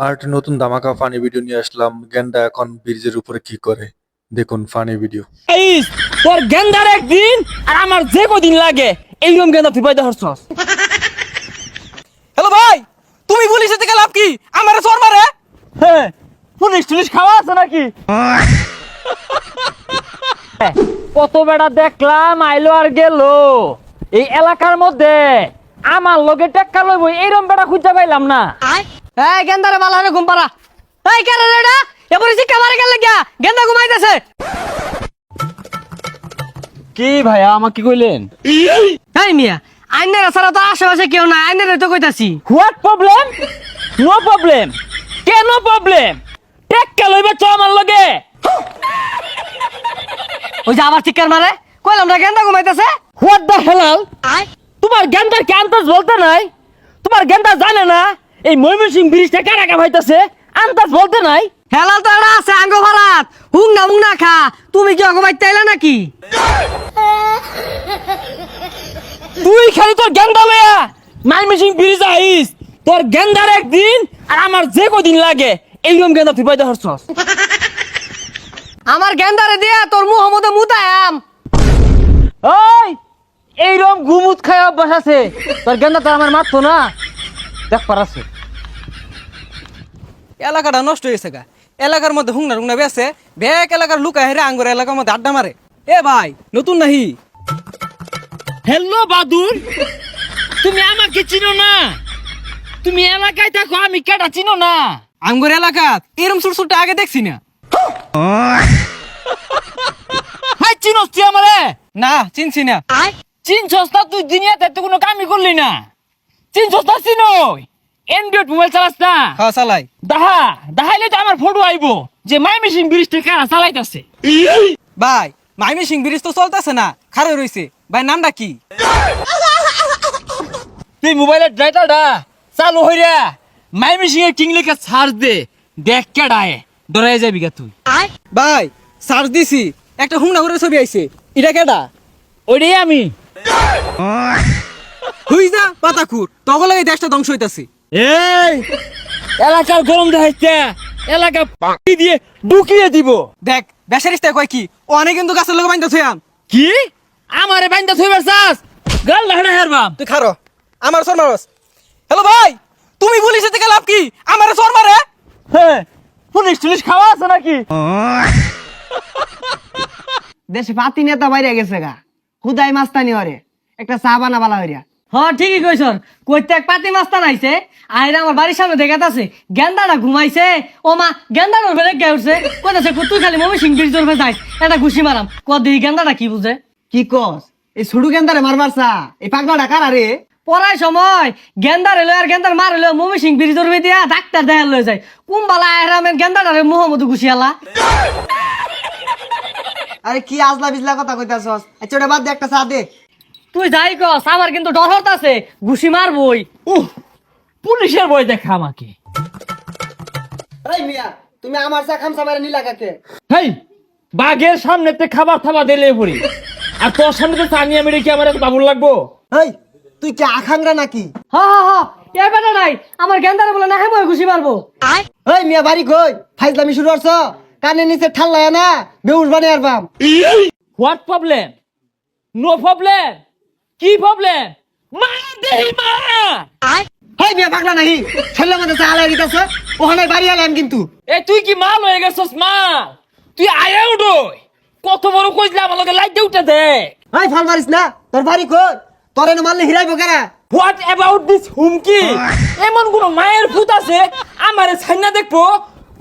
আর একটা নতুন ধামাকা ফানি ভিডিও নিয়ে আসলাম। গেন্ডা এখন ব্রিজের উপরে কি করে দেখুন ফানি ভিডিও। এইস তোর গেন্দার একদিন আর আমার যে কদিন লাগে এইরকম গেন্দা তুই পাইতে হরছস। হ্যালো ভাই, তুমি পুলিশে থেকে লাভ কি? আমারে চোর মারে। হ্যাঁ, পুলিশ টুলিশ খাওয়া আছে নাকি? কত বেড়া দেখলাম আইলো আর গেল। এই এলাকার মধ্যে আমার লগে টেক্কা লইব এইরকম বেড়া খুঁজে পাইলাম না। এই গেন্দারে মালা রে ঘুম পাড়া। এই কেন রে এটা? এবারে শিক্ষা মারে গেল লাগিয়া গেন্দা ঘুমাইতেছে। কি ভাইয়া আমাকে কি কইলেন? এই মিয়া, আইনের ছাড়া তো আশেপাশে কেউ নাই, আইনের তো কইতাছি। What problem? No problem. কেন প্রবলেম? টেক্কা লইবে চ আমার লগে। ওই যে আবার চিৎকার মারে, কইলাম না গেন্দা ঘুমাইতেছে। What the Helal? তোমার গেন্দার কি আন্দাজ বলতে নাই? তোমার গেন্দা জানে না এই ময়মনসিং ব্রিজটা কারা কা ভাইতাছে? আন্দাজ বলতে নাই? হেলাল তো এটা আছে আঙ্গ ভাড়াত, হুং না খা। তুমি কি ঘুমাইতে আইলা নাকি? তুই খালি তোর গেন্দা লইয়া ময়মনসিং ব্রিজ আইস। তোর গেন্দার একদিন আর আমার যে কদিন লাগে এইরকম গেন্দা তুই পাইতে হরছস। আমার গেন্দারে দিয়া তোর মুহ মধ্যে মুতায়াম। ওই এইরকম গুমুত খায় অভ্যাস আছে। তোর গেন্দা তো আমার মারতো না, দেখ পারাছে। এলাকাটা নষ্ট হয়েছে গা। এলাকার মধ্যে হুংনা বেছে ব্যাক এলাকার লুকা হেরে আঙ্গুর এলাকার মধ্যে আড্ডা মারে। এ ভাই, নতুন নাহি? হ্যালো বাদুর, তুমি আমাকে চিনো না? তুমি এলাকায় থাকো, আমি কেটা চিনো না? আঙ্গুর এলাকা এরম ছোট আগে দেখছি না। হাই চিনোস তুই আমারে? না, চিনছি না। চিনছস না? তুই দুনিয়াতে তো কোনো কামই করলি না। চিনছস না? চিনই এন্ড্রয়েড মোবাইল চালাস না? হ্যাঁ চালাই। দাহাইলে তো আমার ফটো আইবো যে ময়মনসিং ব্রিজটা কারা চালাইতাছে। ভাই, মাইমি সিং ব্রিজ তো চলতেছে না, খারে রইছে। ভাই নামটা কি? তুই মোবাইলের ডাটাটা চালু হইরা ময়মনসিং এর কিং লেখা সার্চ দে, দেখ কেডায় ডরাই যাবি গা তুই। ভাই সার্চ দিছি, একটা হুংনা করে ছবি আইছে। এটা কেডা? ওইটাই আমি। হুই যা পাতাখুর, তখন লাগে দেশটা ধ্বংস হইতাছে। এই এলাকার গরম দেখাইছে, এলাকা পাকি দিয়ে ঢুকিয়ে দিব। দেখ বেসারিস্তায় কয় কি, ও অনেক কিন্তু গাছের লোক বাইন্দা থইয়াম। কি আমারে বাইন্দা থইবার চাস? গাল লাহড়া হেরবাম। তুই খারো, আমার চোর মারস। হ্যালো ভাই, তুমি পুলিশে থেকে লাভ কি? আমারে চোর মারে। হ্যাঁ, পুলিশ টুলিশ খাওয়া আছে নাকি? দেশে পাতি নেতা বাইরে গেছে গা, খুদাই মাস্তানি হরে একটা চা বানা বালা হইয়া। হ্যাঁ ঠিকই কইছ, কইতে এক পাতি মাস্তান আইছে। আইরা আমার বাড়ির সামনে দেখাতাছে গেন্দাটা ঘুমাইছে। ও মা, গেন্দাটার ফেলে গে উঠছে। কইতাছে তুই খালি ময়মনসিং ব্রিজ ধরবে যাইস, এটা ঘুষি মারাম। দিই গেন্দাটা কি বুঝে? কি কস? এই ছুডু গেন্দারে মারবার চা, এই পাগলাটা কারা রে? পড়ার সময় গেন্দার এলো আর গেন্দার মার এলো ময়মনসিং ব্রিজ ধরবে দিয়া ডাক্তার দেখা লয়ে যায়। কুম্বালা আহরামের গেন্দাটারে মোহাম্মদ ঘুষিয়ালা। আরে কি আজলা বিজলা কথা কইতাছস? আচ্ছা ওটা বাদ দে, একটা চা দে। তুই যাই কস, আমার কিন্তু ডর হতাছে, ঘুষি মারবই। পুলিশের বই দেখা আমাকে। এই মিয়া, তুমি আমার চা খামসা মারে নিলা কাকে? হেই, বাঘের সামনেতে খাবার থাবা দিলে পড়ি, আর তোর সামনে তো চা নিয়ে মেরে কি আমার এত বাবুর লাগবো? এই তুই কি আখাংরা নাকি? হ্যাঁ এ বেটা নাই, আমার গেন্দারে বলে না হ্যাঁ মই ঘুষি মারবো। এই মিয়া বাড়ি কই? ফাইজলামি শুরু করছ? কানে নিচে ঠাল্লায় না বেউস বানিয়ে আরবাম। What problem? No problem. কি প্রবলেম? মা দেহি মা। এই মিয়া পাগলা নাহি, ছেলে মধ্যে চা আলাই দিতেছ, ওখানে বাড়ি আলাম কিন্তু। এ তুই কি মাল হয়ে গেছস মাল? তুই আয়া উঠোই, কত বড় কইছিলাম আমার লগে লাইট উঠে দে। এই ফল মারিস না, তোর বাড়ি কই? তোর এনে মারলে হিরাইবো কেরা? হোয়াট অ্যাবাউট দিস হুমকি? এমন কোন মায়ের ভূত আছে আমারে ছাইনা দেখবো?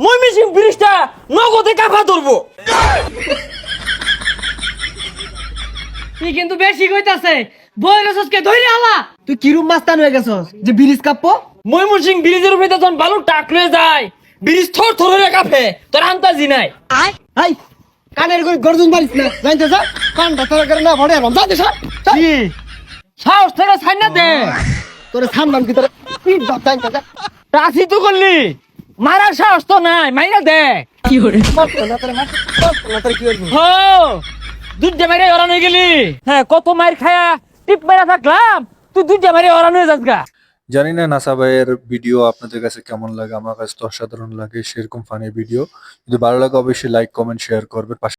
ময়মনসিং ব্রিজটা নগদে কাফা ধরবো। তুই কিন্তু বেশি কইতাছে, বই গেছসকে ধইরে আলা। তুই কিরুম মাস্তান হয়ে গেছস যে ব্রিজ কাঁপবো? ময়মনসিং ব্রিজের উপরে যখন বালু টাক লয়ে যায়, ব্রিজ থর থর হয়ে কাঁপে, তোর আন্তাজি নাই। এই কানের কই গর্জন মারিস না, জানতে যা কানটা তোর করে না ভরে আরবাম। যা সর। কি সাহস থেকে ছাইনা দে? তোরে সামলাম কি তোরে পিট বাপ জানতে যা। টাসি তো করলি, মারার সাহস তো নাই, মাইরা দে। কি করে? না তোরে মার, না তোরে কি করবো? হো দুধে মাইরে ওরান হয়ে গেলি। হ্যাঁ, কত মাইর খায়া টিপ মেরা থাকলাম, তুই দুধে মাইরে ওরান হয়ে যাস গা। জানি না নাসা ভাইয়ের ভিডিও আপনাদের কাছে কেমন লাগে, আমার কাছে তো অসাধারণ লাগে সেরকম ফানি ভিডিও। যদি ভালো লাগে অবশ্যই লাইক কমেন্ট শেয়ার করবেন।